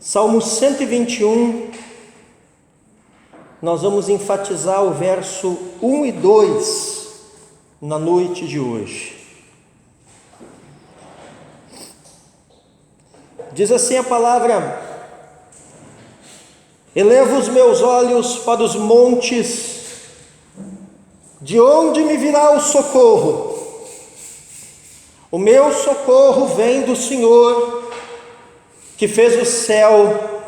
Salmo 121, nós vamos enfatizar o verso 1 e 2 na noite de hoje. Diz assim a palavra: elevo os meus olhos para os montes, de onde me virá o socorro? O meu socorro vem do Senhor, que fez o céu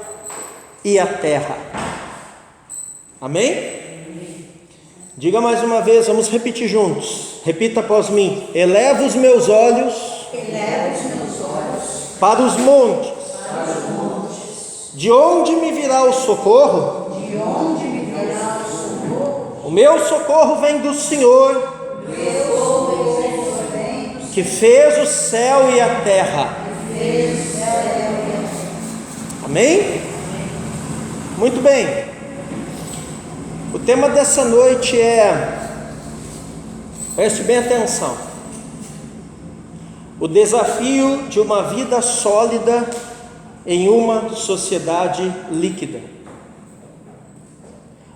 e a terra. Amém? Diga mais uma vez, vamos repetir juntos. Repita após mim: elevo os meus olhos, para os montes. De onde me virá o socorro? O meu socorro vem do Senhor, que fez o céu e a terra. Amém? Muito bem. O tema dessa noite preste bem atenção, o desafio de uma vida sólida em uma sociedade líquida.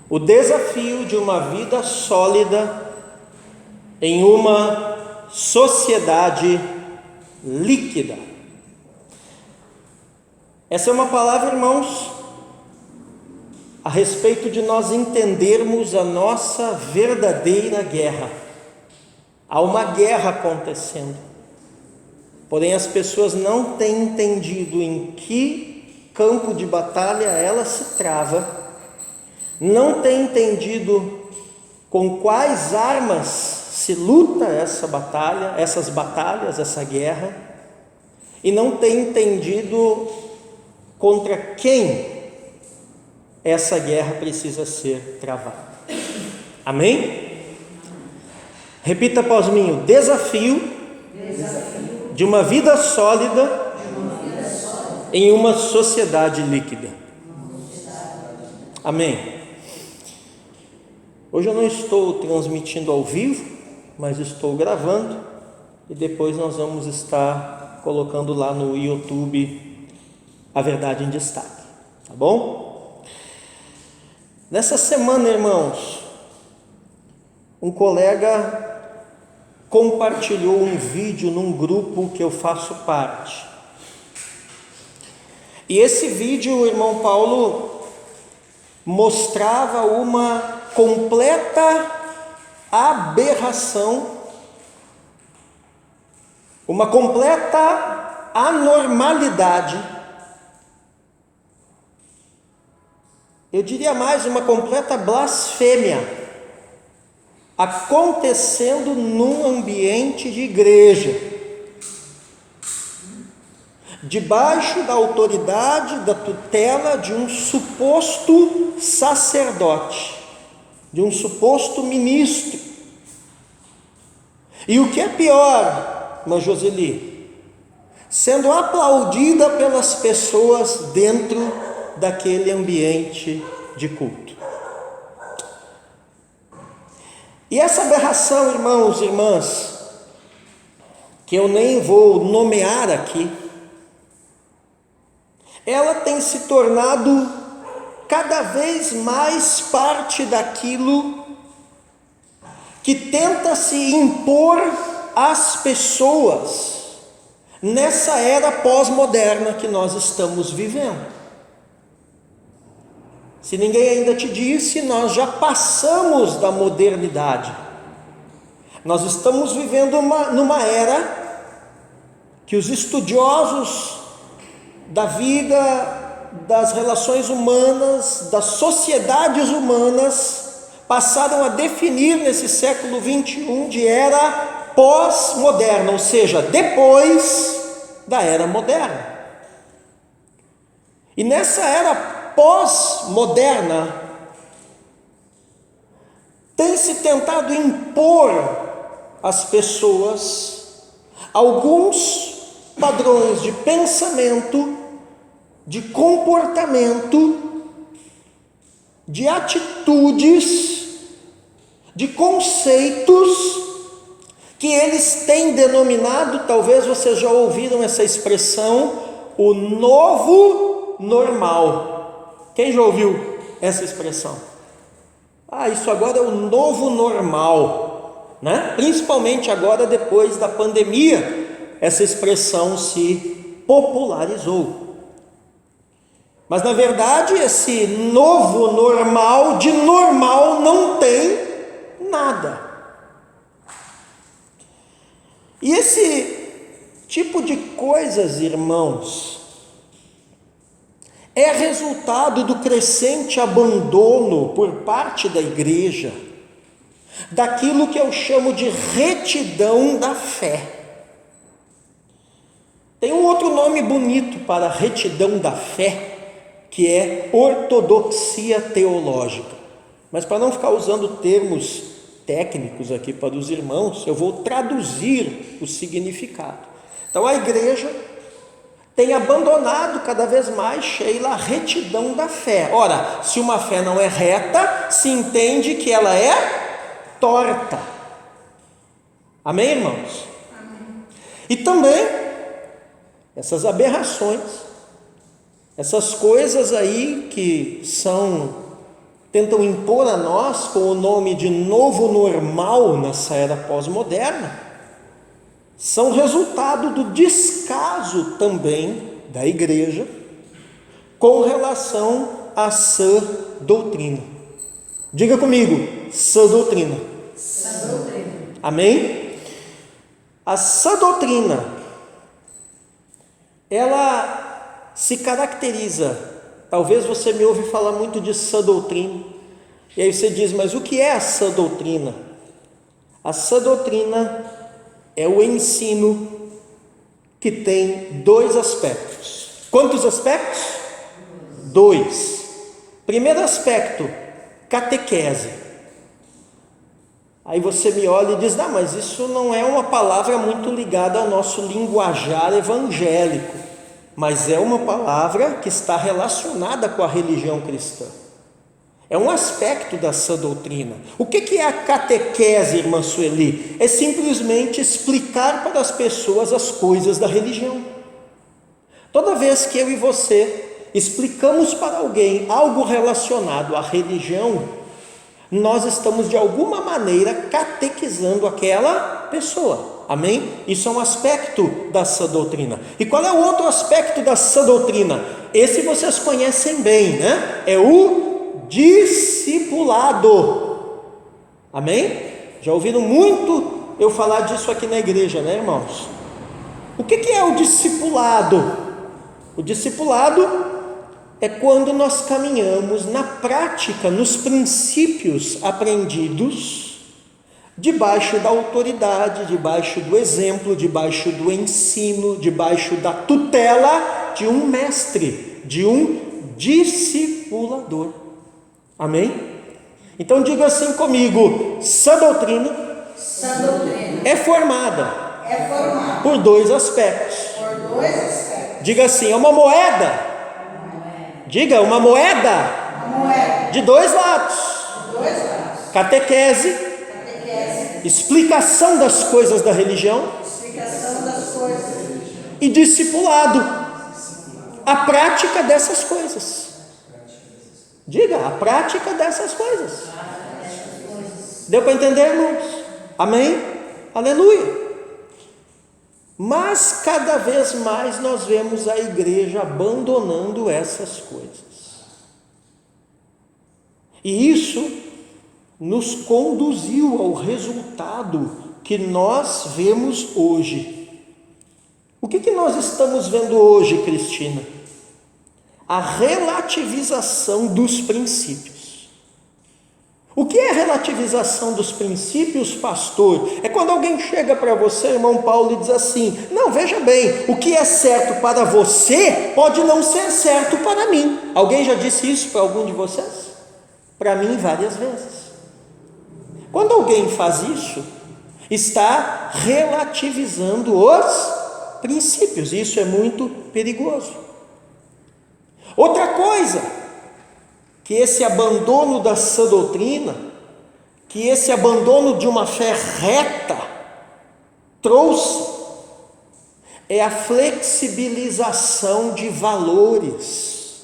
O desafio de uma vida sólida em uma sociedade líquida. Essa é uma palavra, irmãos, a respeito de nós entendermos a nossa verdadeira guerra. Há uma guerra acontecendo, porém as pessoas não têm entendido em que campo de batalha ela se trava, não têm entendido com quais armas se luta essa batalha, essa guerra, e não têm entendido contra quem essa guerra precisa ser travada. Amém? Repita após mim: o desafio de uma vida sólida em uma sociedade líquida. Amém? Hoje eu não estou transmitindo ao vivo, mas estou gravando, e depois nós vamos estar colocando lá no YouTube a verdade em destaque, tá bom? Nessa semana, irmãos, um colega compartilhou um vídeo num grupo que eu faço parte. E esse vídeo, o irmão Paulo mostrava uma completa aberração, uma completa anormalidade. Eu diria mais, uma completa blasfêmia acontecendo num ambiente de igreja, debaixo da autoridade, da tutela de um suposto sacerdote, de um suposto ministro. E o que é pior, irmã Joseli, sendo aplaudida pelas pessoas dentro daquele ambiente de culto. E essa aberração, irmãos e irmãs, que eu nem vou nomear aqui, ela tem se tornado cada vez mais parte daquilo que tenta se impor às pessoas nessa era pós-moderna que nós estamos vivendo. Se ninguém ainda te disse, nós já passamos da modernidade. Nós estamos vivendo numa era que os estudiosos da vida, das relações humanas, das sociedades humanas, passaram a definir nesse século 21 de era pós-moderna, ou seja, depois da era moderna. E nessa era pós-moderna, tem se tentado impor às pessoas alguns padrões de pensamento, de comportamento, de atitudes, de conceitos que eles têm denominado, talvez vocês já ouviram essa expressão, o novo normal. Quem já ouviu essa expressão? Isso agora é o novo normal, né? Principalmente agora depois da pandemia, essa expressão se popularizou. Mas na verdade esse novo normal, de normal não tem nada. E esse tipo de coisas, irmãos, é resultado do crescente abandono por parte da igreja daquilo que eu chamo de retidão da fé. Tem um outro nome bonito para retidão da fé, que é ortodoxia teológica. Mas para não ficar usando termos técnicos aqui para os irmãos, eu vou traduzir o significado. Então a igreja tem abandonado cada vez mais, Sheila, a retidão da fé. Ora, se uma fé não é reta, se entende que ela é torta. Amém, irmãos? Amém. E também essas aberrações, essas coisas aí que tentam impor a nós com o nome de novo normal nessa era pós-moderna, são resultado do descaso também da igreja com relação à sã doutrina. Diga comigo, sã doutrina. Sã doutrina. Amém? A sã doutrina, ela se caracteriza, talvez você me ouve falar muito de sã doutrina, e aí você diz, mas o que é a sã doutrina? A sã doutrina é o ensino que tem 2 aspectos. Quantos aspectos? 2. Primeiro aspecto, catequese. Aí você me olha e diz, mas isso não é uma palavra muito ligada ao nosso linguajar evangélico, mas é uma palavra que está relacionada com a religião cristã. É um aspecto da sã doutrina. O que é a catequese, irmã Sueli? É simplesmente explicar para as pessoas as coisas da religião. Toda vez que eu e você explicamos para alguém algo relacionado à religião, nós estamos de alguma maneira catequizando aquela pessoa. Amém? Isso é um aspecto da sã doutrina. E qual é o outro aspecto da sã doutrina? Esse vocês conhecem bem, né? É o discipulado. Amém? Já ouviram muito eu falar disso aqui na igreja, né, irmãos? O que é o discipulado? O discipulado é quando nós caminhamos na prática, nos princípios aprendidos, debaixo da autoridade, debaixo do exemplo, debaixo do ensino, debaixo da tutela de um mestre, de um discipulador. Amém? Então diga assim comigo, sã doutrina é formada por 2 aspectos. Diga assim, é uma moeda. Diga, uma moeda de 2 lados. Catequese, explicação das coisas da religião, e discipulado, a prática dessas coisas. Diga, a prática dessas coisas. Deu para entender, irmãos? Amém? Aleluia. Mas cada vez mais nós vemos a igreja abandonando essas coisas. E isso nos conduziu ao resultado que nós vemos hoje. O que nós estamos vendo hoje, Cristina? A relativização dos princípios. O que é relativização dos princípios, pastor? É quando alguém chega para você, irmão Paulo, e diz assim, não, veja bem, o que é certo para você pode não ser certo para mim. Alguém já disse isso para algum de vocês? Para mim, várias vezes. Quando alguém faz isso, está relativizando os princípios, e isso é muito perigoso. Outra coisa, que esse abandono da sã doutrina, que esse abandono de uma fé reta trouxe, é a flexibilização de valores.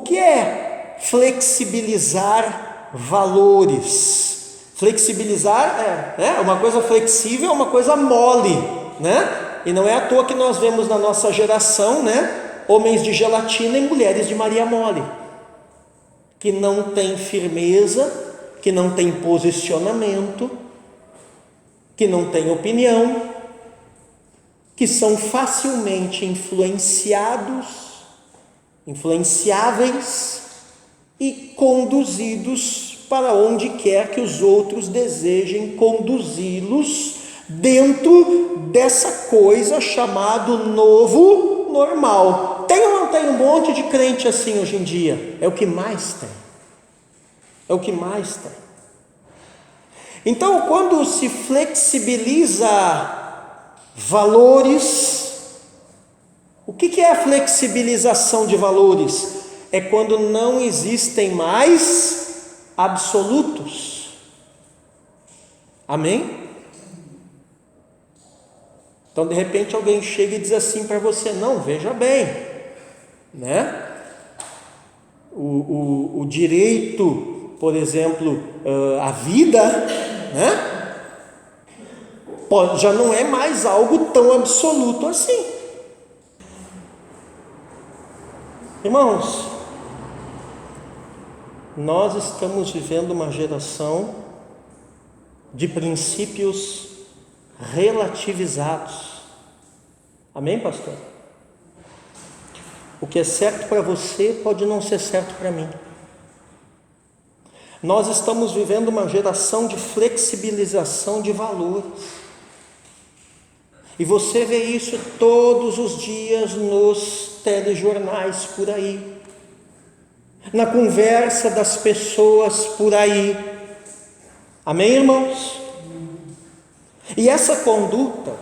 que é flexibilizar valores? Flexibilizar é uma coisa flexível, é uma coisa mole, né? E não é à toa que nós vemos na nossa geração, né, homens de gelatina e mulheres de Maria mole, que não tem firmeza, que não tem posicionamento, que não tem opinião, que são facilmente influenciáveis e conduzidos para onde quer que os outros desejem conduzi-los, dentro dessa coisa chamada novo normal. Tem ou não tem um monte de crente assim hoje em dia? É o que mais tem. É o que mais tem. Então, quando se flexibiliza valores, o que é a flexibilização de valores? É quando não existem mais absolutos. Amém? Então, de repente, alguém chega e diz assim para você: não, veja bem, né? O direito, por exemplo, à vida, né? Já não é mais algo tão absoluto assim. Irmãos, nós estamos vivendo uma geração de princípios relativizados. Amém, pastor? O que é certo para você pode não ser certo para mim. Nós estamos vivendo uma geração de flexibilização de valores. E você vê isso todos os dias nos telejornais por aí, na conversa das pessoas por aí. Amém, irmãos? E essa conduta,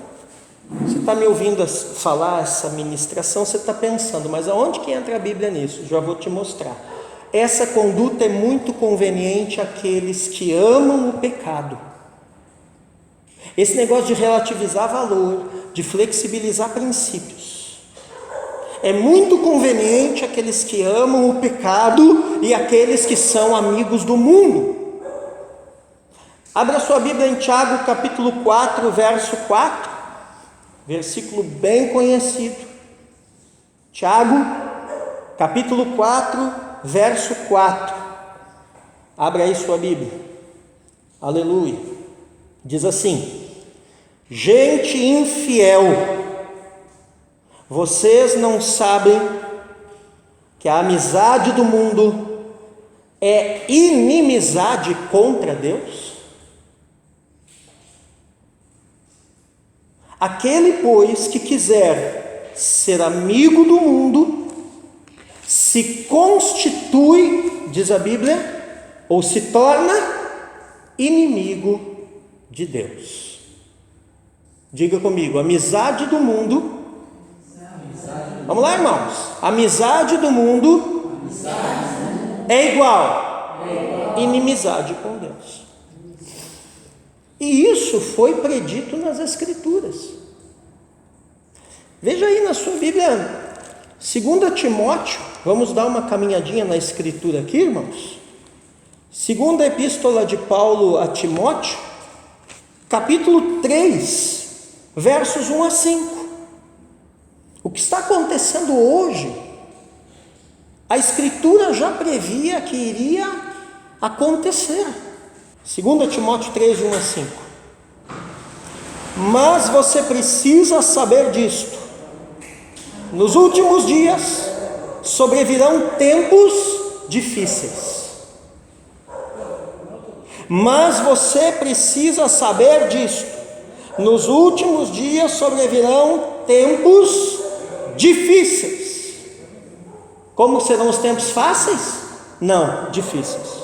você está me ouvindo falar essa ministração, você está pensando, mas aonde que entra a Bíblia nisso? Já vou te mostrar. Essa conduta é muito conveniente àqueles que amam o pecado. Esse negócio de relativizar valor, de flexibilizar princípios, é muito conveniente àqueles que amam o pecado e àqueles que são amigos do mundo. Abra sua Bíblia em Tiago capítulo 4, verso 4, versículo bem conhecido. Tiago capítulo 4, verso 4. Abra aí sua Bíblia. Aleluia. Diz assim: gente infiel, vocês não sabem que a amizade do mundo é inimizade contra Deus? Aquele, pois, que quiser ser amigo do mundo, se constitui, diz a Bíblia, ou se torna inimigo de Deus. Diga comigo: amizade do mundo. Vamos lá, irmãos. Amizade do mundo é igual inimizade com Deus. E isso foi predito nas Escrituras. Veja aí na sua Bíblia, 2 Timóteo, vamos dar uma caminhadinha na Escritura aqui, irmãos. Segunda Epístola de Paulo a Timóteo, capítulo 3, versos 1 a 5. O que está acontecendo hoje, a Escritura já previa que iria acontecer. 2 Timóteo 3, 1 a 5. Mas você precisa saber disto: nos últimos dias sobrevirão tempos difíceis. Mas você precisa saber disto: nos últimos dias sobrevirão tempos difíceis. Como serão os tempos fáceis? Não, difíceis.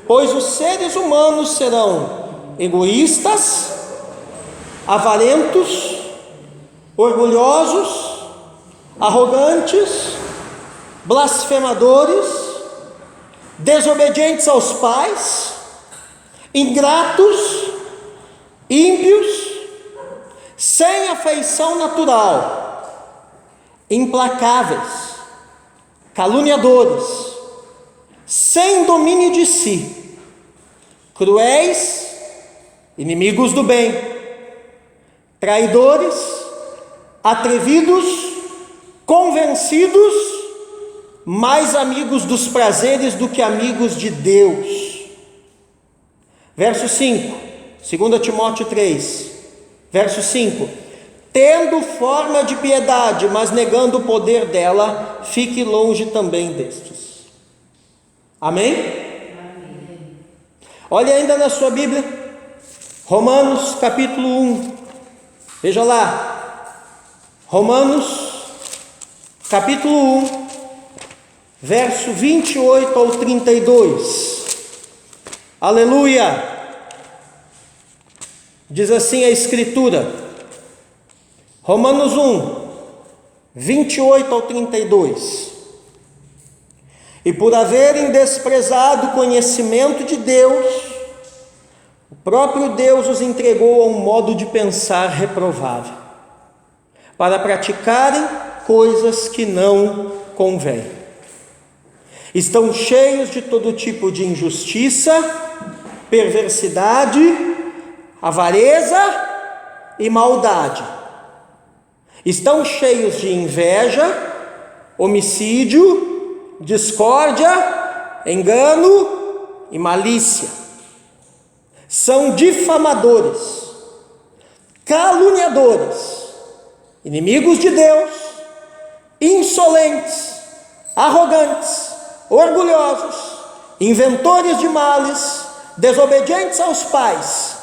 Pois os seres humanos serão egoístas, avarentos, orgulhosos, arrogantes, blasfemadores, desobedientes aos pais, ingratos, ímpios, sem afeição natural, implacáveis, caluniadores, sem domínio de si, cruéis, inimigos do bem, traidores, atrevidos, convencidos, mais amigos dos prazeres do que amigos de Deus. Verso 5, 2 Timóteo 3, verso 5: tendo forma de piedade, mas negando o poder dela, fique longe também destes. Amém? Amém. Olhe ainda na sua Bíblia, Romanos capítulo 1, veja lá, Romanos capítulo 1, verso 28 ao 32, aleluia, diz assim a Escritura, Romanos 1, 28 ao 32, e por haverem desprezado o conhecimento de Deus, o próprio Deus os entregou a um modo de pensar reprovável, para praticarem coisas que não convêm. Estão cheios de todo tipo de injustiça, perversidade, avareza e maldade. Estão cheios de inveja, homicídio, discórdia, engano e malícia. São difamadores, caluniadores, inimigos de Deus, insolentes, arrogantes, orgulhosos, inventores de males, desobedientes aos pais,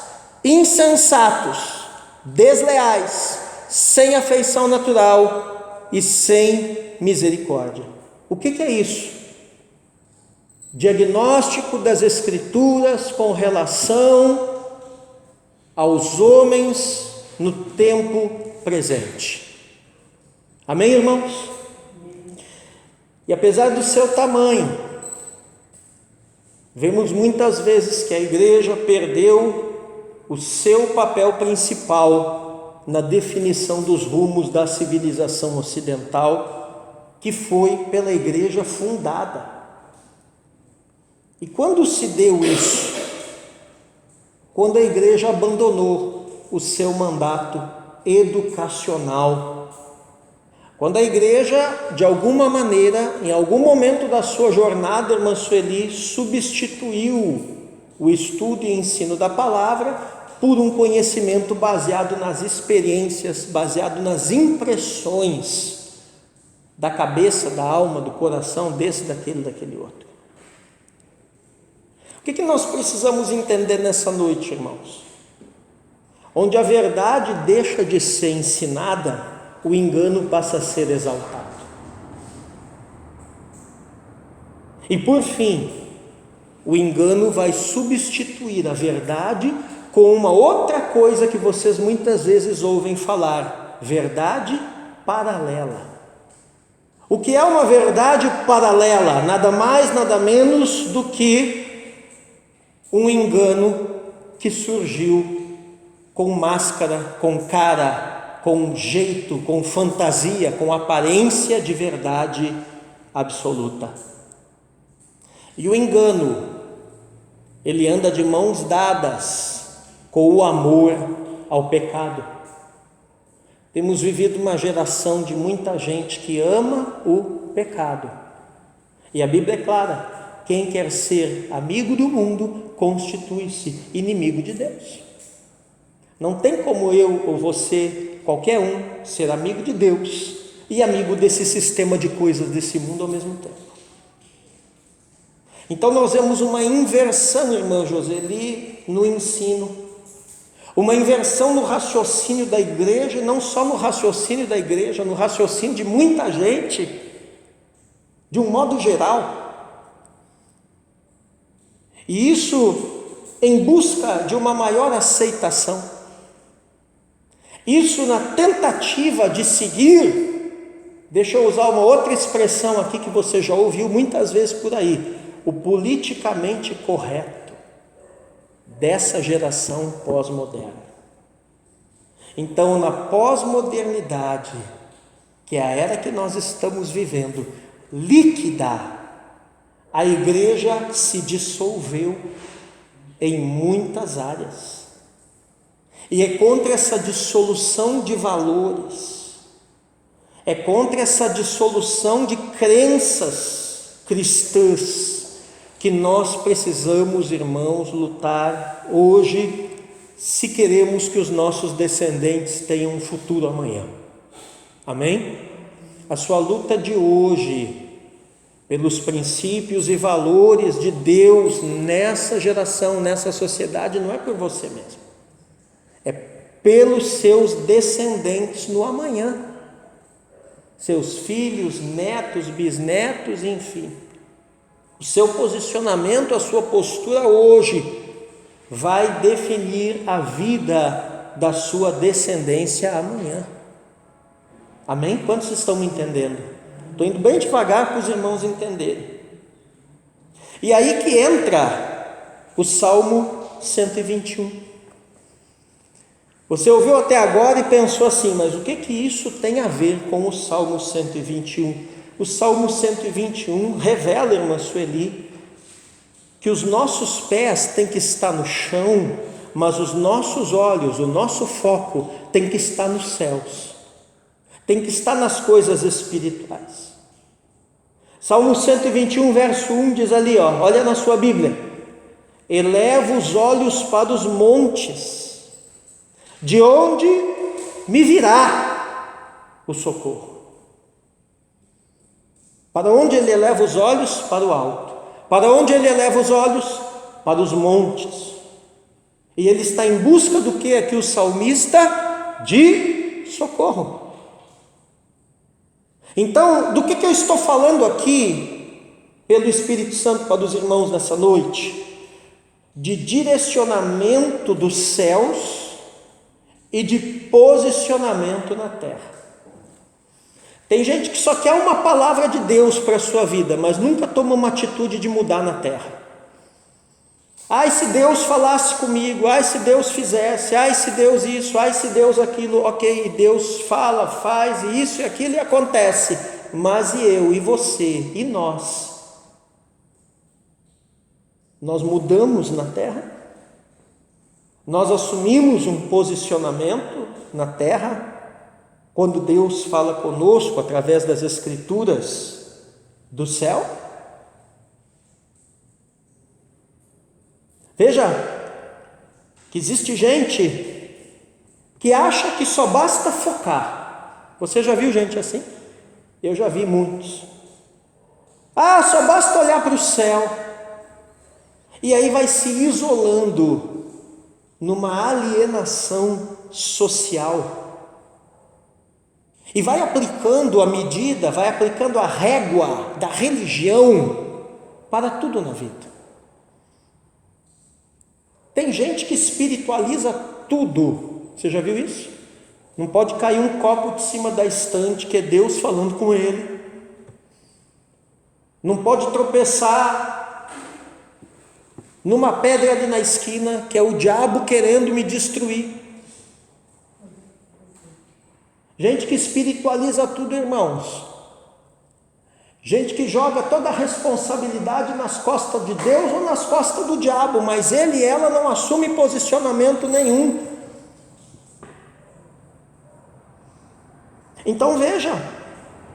insensatos, desleais, sem afeição natural e sem misericórdia. O que é isso? Diagnóstico das Escrituras com relação aos homens no tempo presente. Amém, irmãos? E apesar do seu tamanho, vemos muitas vezes que a igreja perdeu o seu papel principal na definição dos rumos da civilização ocidental, que foi pela igreja fundada. E quando se deu isso? Quando a igreja abandonou o seu mandato educacional. Quando a igreja, de alguma maneira, em algum momento da sua jornada, irmã Sueli, substituiu o estudo e ensino da palavra por um conhecimento baseado nas experiências, baseado nas impressões da cabeça, da alma, do coração, desse, daquele outro. O que nós precisamos entender nessa noite, irmãos? Onde a verdade deixa de ser ensinada, o engano passa a ser exaltado. E por fim, o engano vai substituir a verdade com uma outra coisa que vocês muitas vezes ouvem falar: verdade paralela. O que é uma verdade paralela? Nada mais, nada menos do que um engano que surgiu com máscara, com cara, com jeito, com fantasia, com aparência de verdade absoluta. E o engano, ele anda de mãos dadas com o amor ao pecado. Temos vivido uma geração de muita gente que ama o pecado. E a Bíblia é clara: quem quer ser amigo do mundo constitui-se inimigo de Deus. Não tem como eu ou você, qualquer um, ser amigo de Deus e amigo desse sistema de coisas desse mundo ao mesmo tempo. Então nós vemos uma inversão, irmã Joseli, no ensino. Uma inversão no raciocínio da igreja, e não só no raciocínio da igreja, no raciocínio de muita gente, de um modo geral. E isso em busca de uma maior aceitação. Isso na tentativa de seguir, deixa eu usar uma outra expressão aqui que você já ouviu muitas vezes por aí, o politicamente correto dessa geração pós-moderna. Então, na pós-modernidade, que é a era que nós estamos vivendo, líquida, a igreja se dissolveu em muitas áreas. E é contra essa dissolução de valores, é contra essa dissolução de crenças cristãs que nós precisamos, irmãos, lutar hoje, se queremos que os nossos descendentes tenham um futuro amanhã. Amém? A sua luta de hoje pelos princípios e valores de Deus nessa geração, nessa sociedade, não é por você mesmo, é pelos seus descendentes no amanhã, seus filhos, netos, bisnetos, enfim. O seu posicionamento, a sua postura hoje vai definir a vida da sua descendência amanhã. Amém? Quantos estão me entendendo? Estou indo bem devagar para os irmãos entenderem. E aí que entra o Salmo 121. Você ouviu até agora e pensou assim, mas o que isso tem a ver com o Salmo 121? O Salmo 121 revela, irmã Sueli, que os nossos pés têm que estar no chão, mas os nossos olhos, o nosso foco tem que estar nos céus, tem que estar nas coisas espirituais. Salmo 121, verso 1 diz ali, olha na sua Bíblia: eleva os olhos para os montes, de onde me virá o socorro? Para onde ele eleva os olhos? Para o alto. Para onde ele eleva os olhos? Para os montes. E ele está em busca do que aqui o salmista? De socorro. Então, do que eu estou falando aqui, pelo Espírito Santo para os irmãos nessa noite? De direcionamento dos céus e de posicionamento na terra. Tem gente que só quer uma palavra de Deus para a sua vida, mas nunca toma uma atitude de mudar na terra. Ai, se Deus falasse comigo, ai, se Deus fizesse, ai, se Deus isso, ai, se Deus aquilo, ok, Deus fala, faz, e isso e aquilo e acontece, mas e eu, e você, e nós? Nós mudamos na terra? Nós assumimos um posicionamento na terra? Quando Deus fala conosco através das Escrituras do céu? Veja que existe gente que acha que só basta focar. Você já viu gente assim? Eu já vi muitos. Só basta olhar para o céu. E aí vai se isolando numa alienação social. E vai aplicando a medida, vai aplicando a régua da religião para tudo na vida. Tem gente que espiritualiza tudo. Você já viu isso? Não pode cair um copo de cima da estante que é Deus falando com ele. Não pode tropeçar numa pedra ali na esquina que é o diabo querendo me destruir. Gente que espiritualiza tudo, irmãos. Gente que joga toda a responsabilidade nas costas de Deus ou nas costas do diabo, mas ele e ela não assumem posicionamento nenhum. Então veja,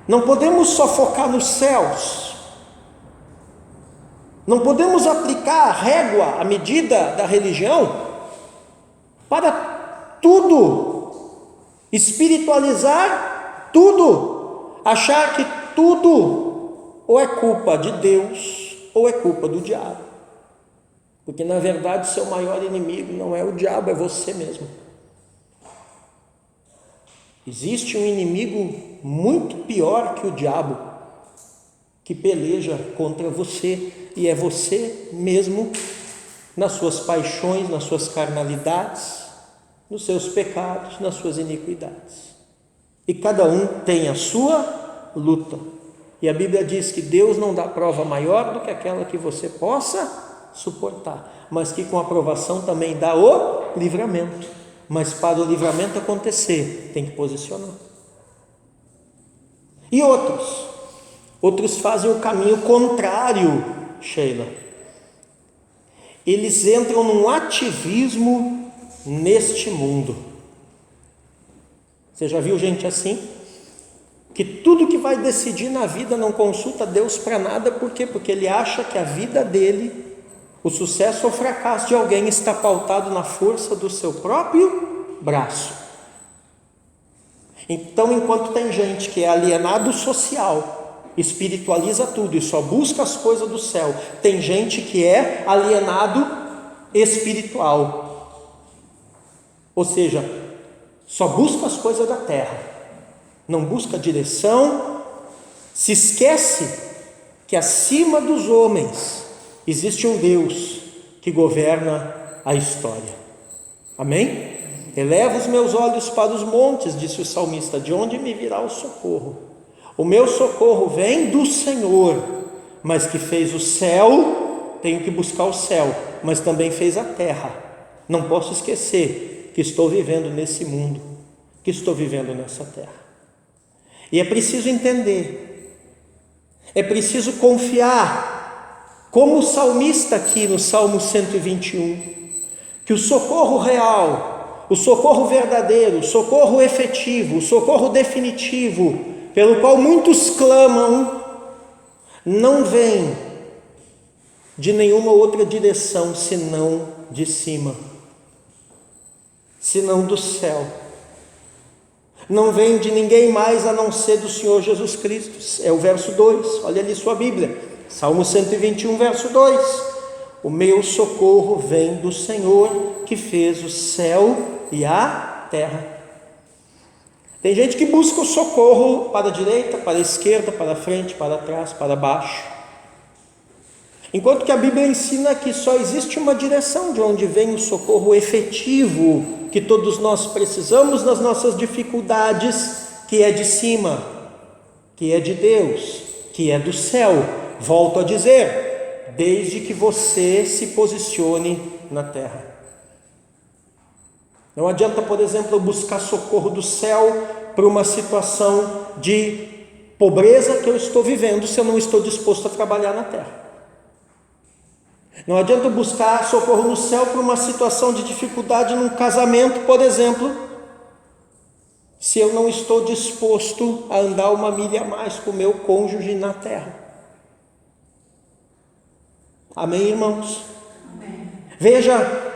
não podemos só focar nos céus, não podemos aplicar a régua, a medida da religião para tudo. Espiritualizar tudo, achar que tudo ou é culpa de Deus ou é culpa do diabo, porque na verdade seu maior inimigo não é o diabo, é você mesmo. Existe um inimigo muito pior que o diabo, que peleja contra você, e é você mesmo, nas suas paixões, nas suas carnalidades, nos seus pecados, nas suas iniquidades. E cada um tem a sua luta. E a Bíblia diz que Deus não dá prova maior do que aquela que você possa suportar, mas que com aprovação também dá o livramento. Mas para o livramento acontecer, tem que posicionar. E outros Outros fazem o caminho contrário, Sheila. Eles entram num ativismo neste mundo. Você já viu gente assim? Que tudo que vai decidir na vida não consulta Deus para nada. Por quê? Porque ele acha que a vida dele, o sucesso ou fracasso de alguém, está pautado na força do seu próprio braço. Então, enquanto tem gente que é alienado social, espiritualiza tudo e só busca as coisas do céu, tem gente que é alienado espiritual, ou seja, só busca as coisas da terra, não busca direção, se esquece que acima dos homens existe um Deus que governa a história. Amém? Eleva os meus olhos para os montes, disse o salmista, de onde me virá o socorro? O meu socorro vem do Senhor, mas que fez o céu. Tenho que buscar o céu, mas também fez a terra. Não posso esquecer que estou vivendo nesse mundo, que estou vivendo nessa terra. E é preciso entender, é preciso confiar, como o salmista aqui no Salmo 121, que o socorro real, o socorro verdadeiro, o socorro efetivo, o socorro definitivo, pelo qual muitos clamam, não vem de nenhuma outra direção senão de cima, senão do céu. Não vem de ninguém mais a não ser do Senhor Jesus Cristo. É o verso 2, olha ali sua Bíblia, Salmo 121, verso 2. O meu socorro vem do Senhor, que fez o céu e a terra. Tem gente que busca o socorro para a direita, para a esquerda, para a frente, para trás, para baixo. Enquanto que a Bíblia ensina que só existe uma direção de onde vem o socorro efetivo que todos nós precisamos nas nossas dificuldades, que é de cima, que é de Deus, que é do céu. Volto a dizer, desde que você se posicione na terra. Não adianta, por exemplo, eu buscar socorro do céu para uma situação de pobreza que eu estou vivendo, se eu não estou disposto a trabalhar na terra. Não adianta buscar socorro no céu para uma situação de dificuldade num casamento, por exemplo, se eu não estou disposto a andar uma milha a mais com o meu cônjuge na terra. Amém, irmãos? Amém. Veja,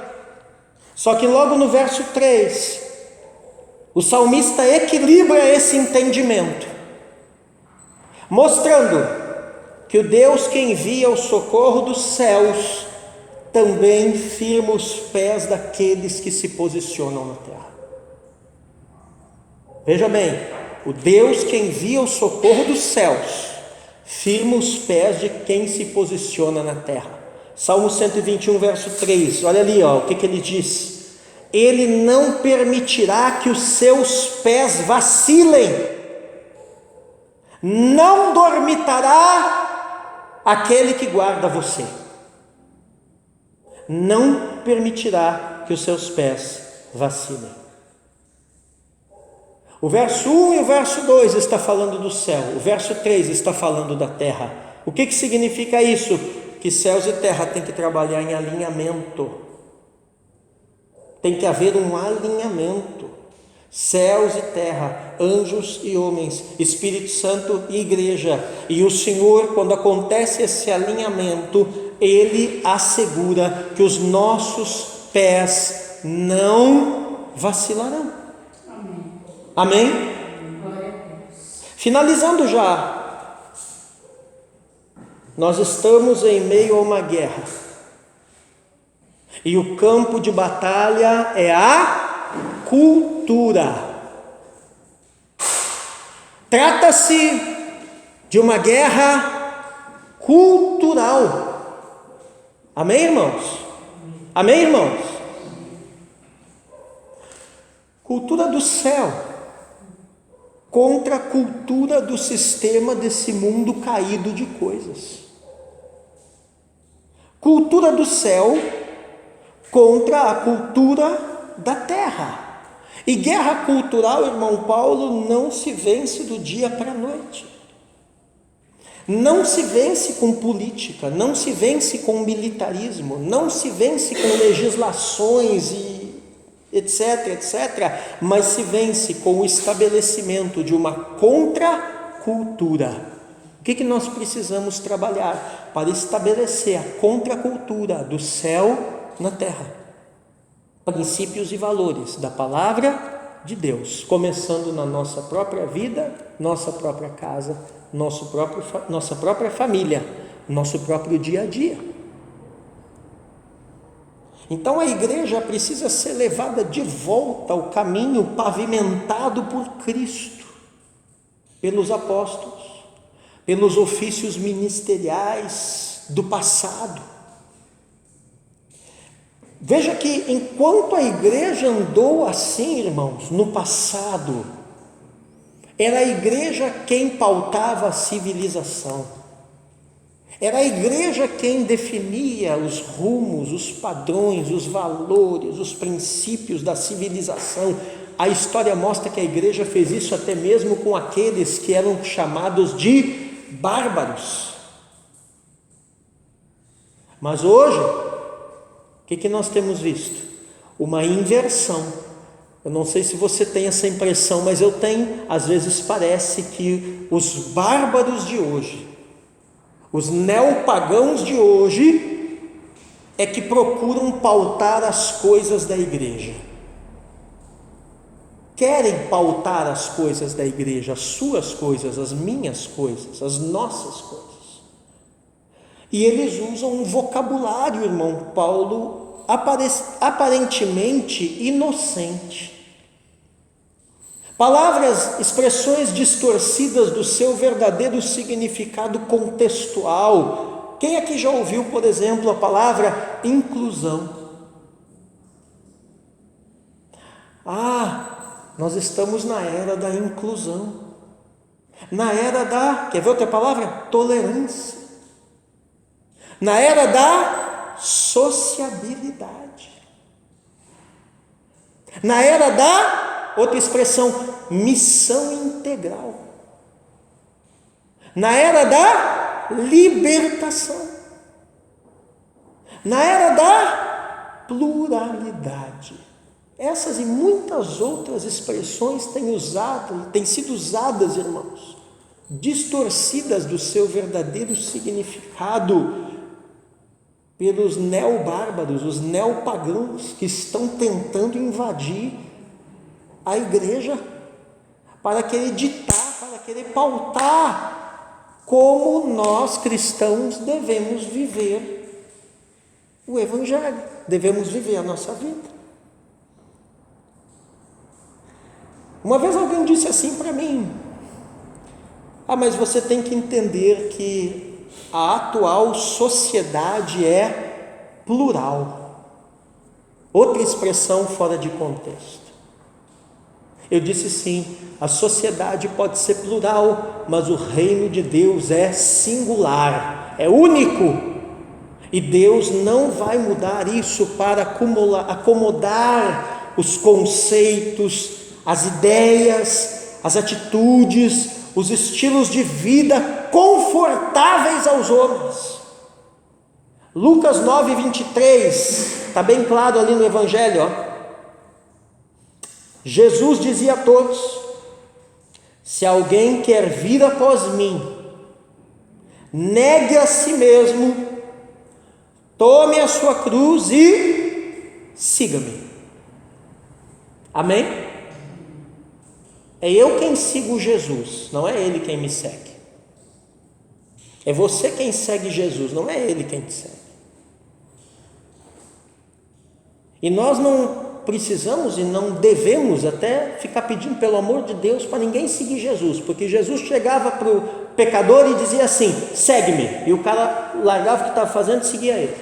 só que logo no verso 3, o salmista equilibra esse entendimento, mostrando que o Deus que envia o socorro dos céus também firma os pés daqueles que se posicionam na terra. Veja bem, o Deus que envia o socorro dos céus firma os pés de quem se posiciona na terra. Salmo 121, verso 3, olha ali, o que ele diz: Ele não permitirá que os seus pés vacilem, não dormitará aquele que guarda você, não permitirá que os seus pés vacilem. O verso 1 e o verso 2 está falando do céu, o verso 3 está falando da terra. O que significa isso? Que céus e terra têm que trabalhar em alinhamento, tem que haver um alinhamento. Céus e terra, anjos e homens, Espírito Santo e igreja. E o Senhor, quando acontece esse alinhamento, Ele assegura que os nossos pés não vacilarão. Amém? Finalizando já, nós estamos em meio a uma guerra, e o campo de batalha é a cultura. Trata-se de uma guerra cultural. Amém, irmãos? Amém, irmãos? Cultura do céu contra a cultura do sistema desse mundo caído de coisas. Cultura do céu contra a cultura da terra. E guerra cultural, irmão Paulo, não se vence do dia para a noite. Não se vence com política, não se vence com militarismo, não se vence com legislações e etc, etc, mas se vence com o estabelecimento de uma contracultura. O que nós precisamos trabalhar para estabelecer a contracultura do céu na terra? Princípios e valores da palavra de Deus, começando na nossa própria vida, nossa própria casa, nossa própria família, nosso próprio dia a dia. Então a igreja precisa ser levada de volta ao caminho pavimentado por Cristo, pelos apóstolos, pelos ofícios ministeriais do passado. Veja que enquanto a igreja andou assim, irmãos, no passado, era a igreja quem pautava a civilização, era a igreja quem definia os rumos, os padrões, os valores, os princípios da civilização. A história mostra que a igreja fez isso até mesmo com aqueles que eram chamados de bárbaros. Mas hoje, o que nós temos visto? Uma inversão. Eu não sei se você tem essa impressão, mas eu tenho. Às vezes parece que os bárbaros de hoje, os neopagãos de hoje, é que procuram pautar as coisas da igreja. Querem pautar as coisas da igreja, as suas coisas, as minhas coisas, as nossas coisas. E eles usam um vocabulário, irmão Paulo, aparentemente inocente. Palavras, expressões distorcidas do seu verdadeiro significado contextual. Quem aqui já ouviu, por exemplo, a palavra inclusão? Nós estamos na era da inclusão, na era da, quer ver outra palavra? Tolerância, na era da sociabilidade, na era da, outra expressão, missão integral, na era da libertação, na era da pluralidade. Essas e muitas outras expressões têm sido usadas, irmãos, distorcidas do seu verdadeiro significado pelos neobárbaros, os neopagãos que estão tentando invadir a igreja para querer ditar, para querer pautar como nós cristãos devemos viver o evangelho, devemos viver a nossa vida. Uma vez alguém disse assim para mim: mas você tem que entender que a atual sociedade é plural. Outra expressão fora de contexto. Eu disse sim, a sociedade pode ser plural, mas o reino de Deus é singular, é único. E Deus não vai mudar isso para acomodar os conceitos, as ideias, as atitudes, os estilos de vida confortáveis aos homens. Lucas 9:23, está bem claro ali no Evangelho, Jesus dizia a todos: se alguém quer vir após mim, negue a si mesmo, tome a sua cruz e siga-me. Amém? É eu quem sigo Jesus, não é ele quem me segue. É você quem segue Jesus, não é ele quem te segue. E nós não precisamos e não devemos até ficar pedindo pelo amor de Deus para ninguém seguir Jesus, porque Jesus chegava para o pecador e dizia assim: segue-me, e o cara largava o que estava fazendo e seguia ele.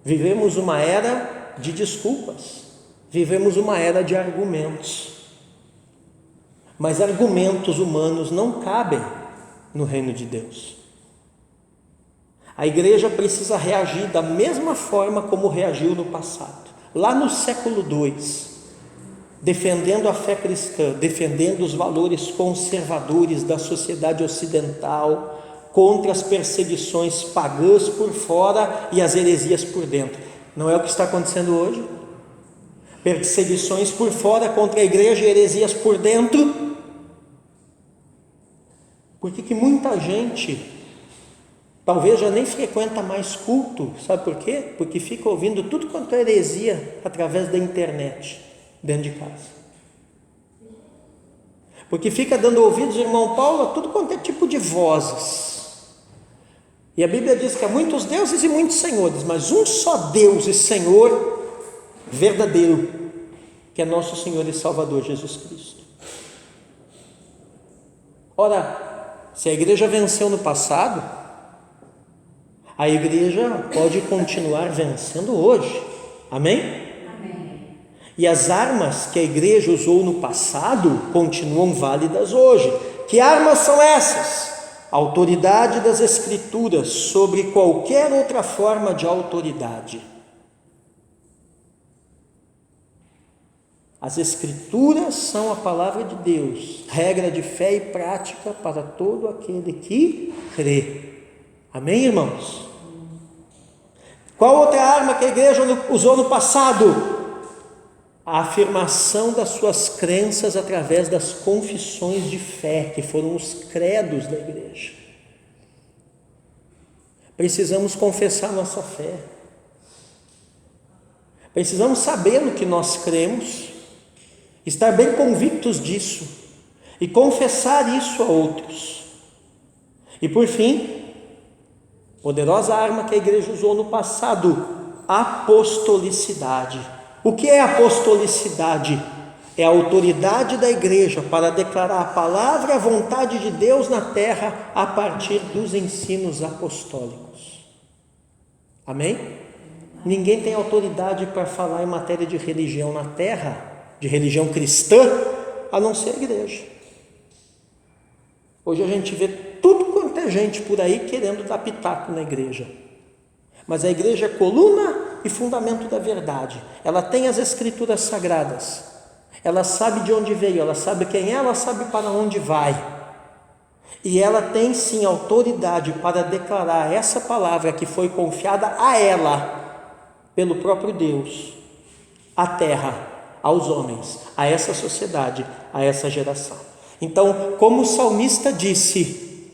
Vivemos uma era de desculpas, vivemos uma era de argumentos, mas argumentos humanos não cabem no reino de Deus. A igreja precisa reagir da mesma forma como reagiu no passado. Lá no século II, defendendo a fé cristã, defendendo os valores conservadores da sociedade ocidental, contra as perseguições pagãs por fora e as heresias por dentro. Não é o que está acontecendo hoje? Perseguições por fora contra a igreja e heresias por dentro. Por que muita gente talvez já nem frequenta mais culto? Sabe por quê? Porque fica ouvindo tudo quanto é heresia através da internet, dentro de casa. Porque fica dando ouvidos, irmão Paulo, a tudo quanto é tipo de vozes. E a Bíblia diz que há muitos deuses e muitos senhores, mas um só Deus e Senhor verdadeiro, que é nosso Senhor e Salvador Jesus Cristo. Ora, se a igreja venceu no passado, a igreja pode continuar vencendo hoje. Amém? Amém. E as armas que a igreja usou no passado continuam válidas hoje. Que armas são essas? A autoridade das Escrituras sobre qualquer outra forma de autoridade. As Escrituras são a palavra de Deus, regra de fé e prática para todo aquele que crê. Amém, irmãos? Qual outra arma que a igreja usou no passado? A afirmação das suas crenças através das confissões de fé, que foram os credos da igreja. Precisamos confessar nossa fé. Precisamos saber no que nós cremos, estar bem convictos disso e confessar isso a outros. E por fim, poderosa arma que a igreja usou no passado, apostolicidade. O que é apostolicidade? É a autoridade da igreja para declarar a palavra e a vontade de Deus na terra a partir dos ensinos apostólicos. Amém? Ninguém tem autoridade para falar em matéria de religião na terra, de religião cristã, a não ser a igreja. Hoje a gente vê tudo quanto é gente por aí querendo dar pitaco na igreja. Mas a igreja é coluna e fundamento da verdade. Ela tem as Escrituras sagradas. Ela sabe de onde veio, ela sabe quem é, ela sabe para onde vai. E ela tem sim autoridade para declarar essa palavra que foi confiada a ela, pelo próprio Deus, à terra, aos homens, a essa sociedade, a essa geração. Então, como o salmista disse,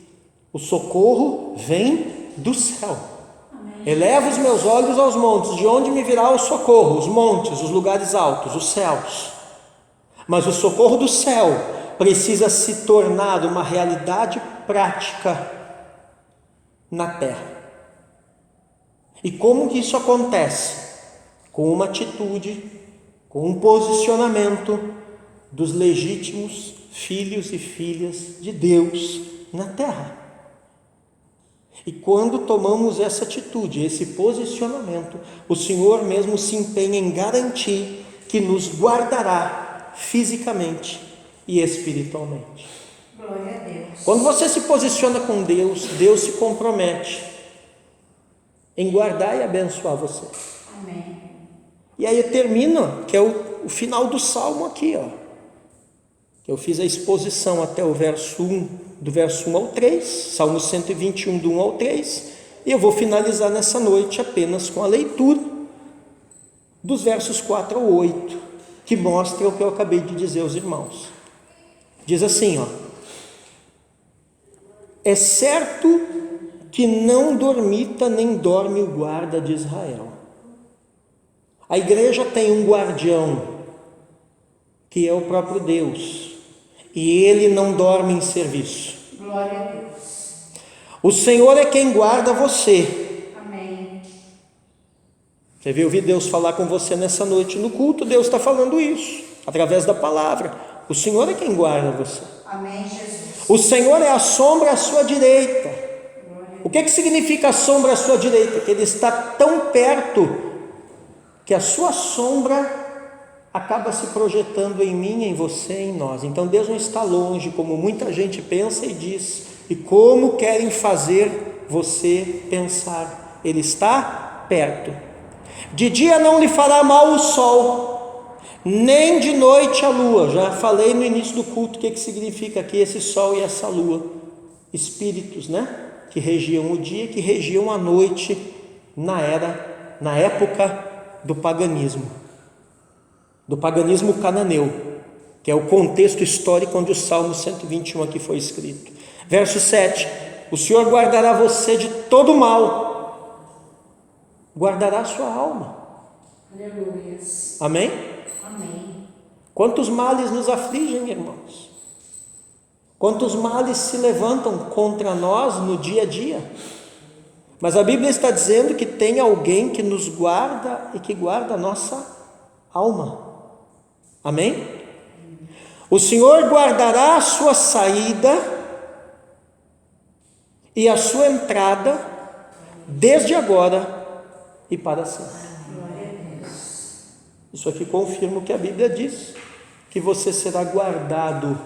o socorro vem do céu. Eleva os meus olhos aos montes, de onde me virá o socorro? Os montes, os lugares altos, os céus. Mas o socorro do céu precisa se tornar uma realidade prática na terra. E como que isso acontece? Com uma atitude, com um posicionamento dos legítimos filhos e filhas de Deus na terra. E quando tomamos essa atitude, esse posicionamento, o Senhor mesmo se empenha em garantir que nos guardará fisicamente e espiritualmente. Glória a Deus. Quando você se posiciona com Deus, Deus se compromete em guardar e abençoar você. Amém. E aí eu termino, que é o final do Salmo aqui, ó. Eu fiz a exposição até o verso 1, do verso 1 ao 3, Salmo 121, do 1 ao 3, e eu vou finalizar nessa noite apenas com a leitura dos versos 4 ao 8, que mostra o que eu acabei de dizer aos irmãos. Diz assim, ó: é certo que não dormita nem dorme o guarda de Israel. A igreja tem um guardião, que é o próprio Deus, e ele não dorme em serviço. Glória a Deus. O Senhor é quem guarda você. Amém. Você veio ouvir Deus falar com você nessa noite no culto? Deus está falando isso, através da palavra. O Senhor é quem guarda você. Amém, Jesus. O Senhor é a sombra à sua direita. O que significa a sombra à sua direita? Que Ele está tão perto que a sua sombra acaba se projetando em mim, em você, em nós. Então Deus não está longe, como muita gente pensa e diz, e como querem fazer você pensar. Ele está perto. De dia não lhe fará mal o sol, nem de noite a lua. Já falei no início do culto o que significa aqui esse sol e essa lua. Espíritos, né? Que regiam o dia, que regiam a noite na época do paganismo cananeu, que é o contexto histórico onde o Salmo 121 aqui foi escrito. Verso 7: o Senhor guardará você de todo mal, guardará a sua alma. Aleluia. Amém? Amém. Quantos males nos afligem, irmãos? Quantos males se levantam contra nós no dia a dia? Mas a Bíblia está dizendo que tem alguém que nos guarda e que guarda a nossa alma. Amém? O Senhor guardará a sua saída e a sua entrada desde agora e para sempre. Isso aqui confirma o que a Bíblia diz, que você será guardado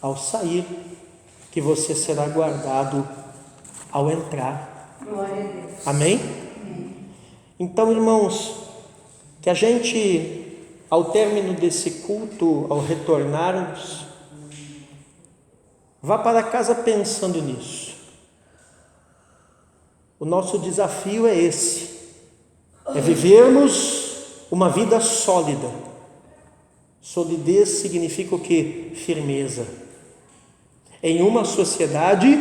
ao sair, que você será guardado ao entrar. Glória a Deus. Amém? Então, irmãos, que a gente, ao término desse culto, ao retornarmos, vá para casa pensando nisso. O nosso desafio é esse, é vivermos uma vida sólida. Solidez significa o quê? Firmeza. Em uma sociedade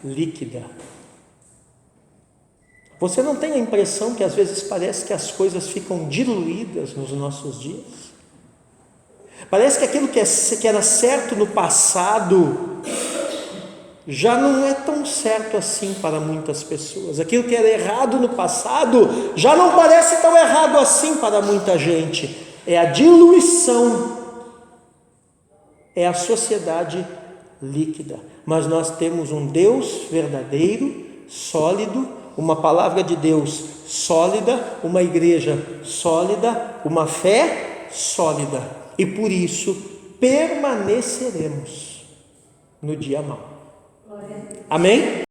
líquida. Você não tem a impressão que às vezes parece que as coisas ficam diluídas nos nossos dias? Parece que aquilo que era certo no passado já não é tão certo assim para muitas pessoas. Aquilo que era errado no passado já não parece tão errado assim para muita gente. É a diluição, é a sociedade líquida. Mas nós temos um Deus verdadeiro, sólido, uma palavra de Deus sólida, uma igreja sólida, uma fé sólida, e por isso permaneceremos no dia mau. Amém?